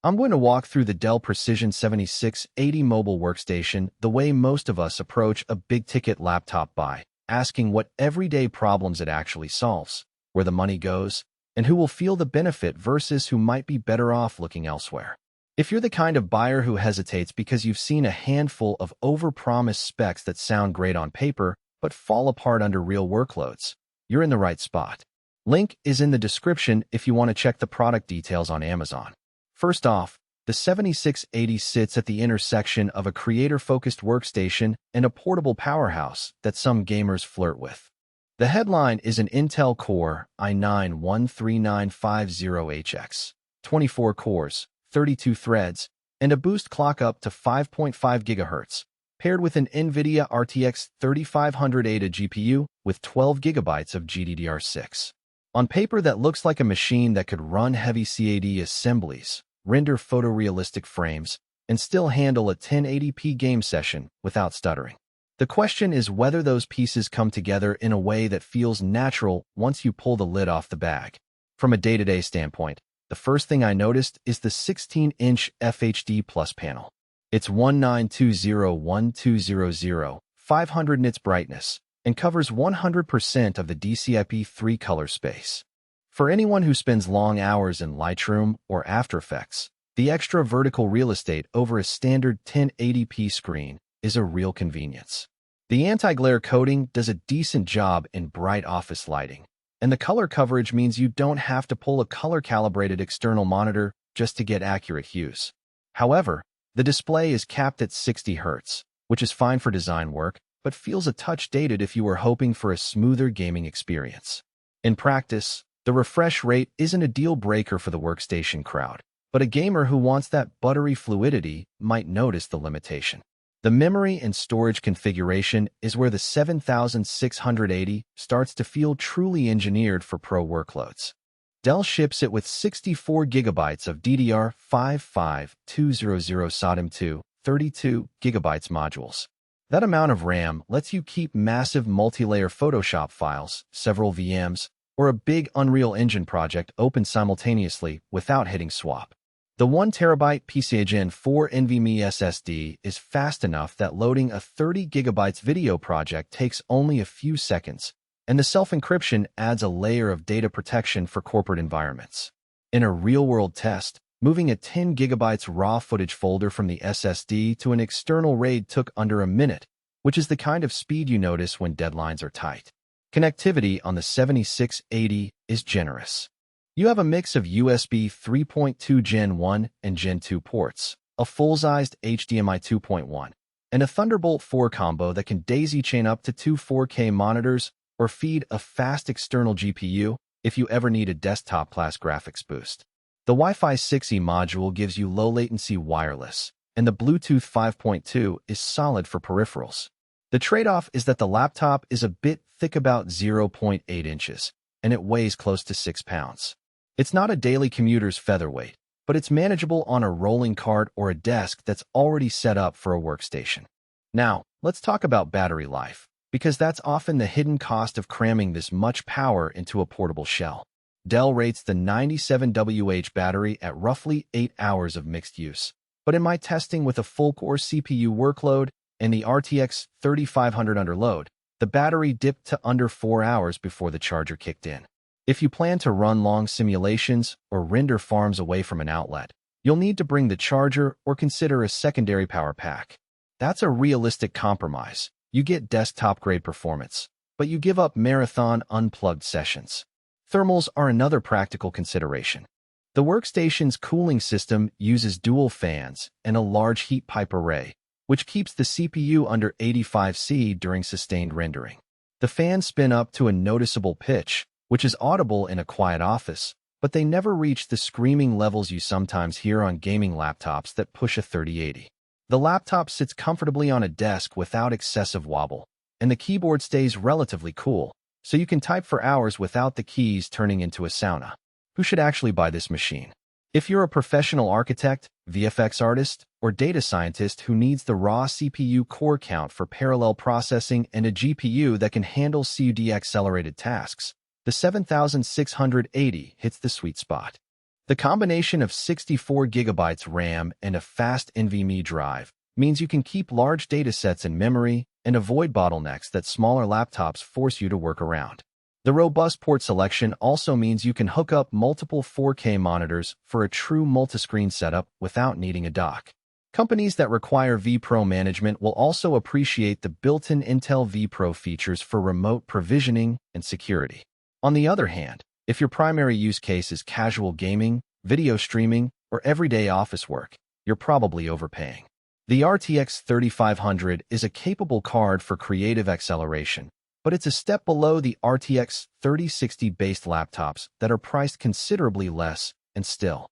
I'm going to walk through the Dell Precision 7680 mobile workstation the way most of us approach a big-ticket laptop buy, asking what everyday problems it actually solves, where the money goes, and who will feel the benefit versus who might be better off looking elsewhere. If you're the kind of buyer who hesitates because you've seen a handful of over-promised specs that sound great on paper but fall apart under real workloads, you're in the right spot. Link is in the description if you want to check the product details on Amazon. First off, the 7680 sits at the intersection of a creator-focused workstation and a portable powerhouse that some gamers flirt with. The headline is an Intel Core i9-13950HX, 24 cores, 32 threads, and a boost clock up to 5.5 GHz, paired with an NVIDIA RTX 3500 ADA GPU with 12 GB of GDDR6. On paper, that looks like a machine that could run heavy CAD assemblies, render photorealistic frames, and still handle a 1080p game session without stuttering. The question is whether those pieces come together in a way that feels natural once you pull the lid off the bag. From a day-to-day standpoint, the first thing I noticed is the 16-inch FHD Plus panel. It's 1920x1200, 500 nits brightness, and covers 100% of the DCI-P3 color space. For anyone who spends long hours in Lightroom or After Effects, the extra vertical real estate over a standard 1080p screen is a real convenience. The anti-glare coating does a decent job in bright office lighting, and the color coverage means you don't have to pull a color-calibrated external monitor just to get accurate hues. However, the display is capped at 60 Hz, which is fine for design work, but feels a touch dated if you were hoping for a smoother gaming experience. In practice, the refresh rate isn't a deal breaker for the workstation crowd, but a gamer who wants that buttery fluidity might notice the limitation. The memory and storage configuration is where the 7680 starts to feel truly engineered for pro workloads. Dell ships it with 64 GB of DDR5 5200 SODIMM2, 32 GB modules. That amount of RAM lets you keep massive multi-layer Photoshop files, several VMs, or a big Unreal Engine project open simultaneously without hitting swap. The 1TB PCIe Gen 4 NVMe SSD is fast enough that loading a 30 GB video project takes only a few seconds, and the self-encryption adds a layer of data protection for corporate environments. In a real-world test, moving a 10 GB raw footage folder from the SSD to an external RAID took under a minute, which is the kind of speed you notice when deadlines are tight. Connectivity on the 7680 is generous. You have a mix of USB 3.2 Gen 1 and Gen 2 ports, a full-sized HDMI 2.1, and a Thunderbolt 4 combo that can daisy-chain up to two 4K monitors or feed a fast external GPU if you ever need a desktop-class graphics boost. The Wi-Fi 6E module gives you low-latency wireless, and the Bluetooth 5.2 is solid for peripherals. The trade-off is that the laptop is a bit thick, about 0.8 inches, and it weighs close to 6 pounds. It's not a daily commuter's featherweight, but it's manageable on a rolling cart or a desk that's already set up for a workstation. Now, let's talk about battery life, because that's often the hidden cost of cramming this much power into a portable shell. Dell rates the 97WH battery at roughly 8 hours of mixed use, but in my testing with a full-core CPU workload and the RTX 3500 under load, the battery dipped to under 4 hours before the charger kicked in. If you plan to run long simulations or render farms away from an outlet, you'll need to bring the charger or consider a secondary power pack. That's a realistic compromise. You get desktop-grade performance, but you give up marathon unplugged sessions. Thermals are another practical consideration. The workstation's cooling system uses dual fans and a large heat pipe array, which keeps the CPU under 85°C during sustained rendering. The fans spin up to a noticeable pitch, which is audible in a quiet office, but they never reach the screaming levels you sometimes hear on gaming laptops that push a 3080. The laptop sits comfortably on a desk without excessive wobble, and the keyboard stays relatively cool, so you can type for hours without the keys turning into a sauna. Who should actually buy this machine? If you're a professional architect, VFX artist, or data scientist who needs the raw CPU core count for parallel processing and a GPU that can handle CUDA-accelerated tasks, the 7680 hits the sweet spot. The combination of 64 GB RAM and a fast NVMe drive means you can keep large datasets in memory and avoid bottlenecks that smaller laptops force you to work around. The robust port selection also means you can hook up multiple 4K monitors for a true multi-screen setup without needing a dock. Companies that require vPro management will also appreciate the built-in Intel vPro features for remote provisioning and security. On the other hand, if your primary use case is casual gaming, video streaming, or everyday office work, you're probably overpaying. The RTX 3500 is a capable card for creative acceleration, but it's a step below the RTX 3060-based laptops that are priced considerably less and still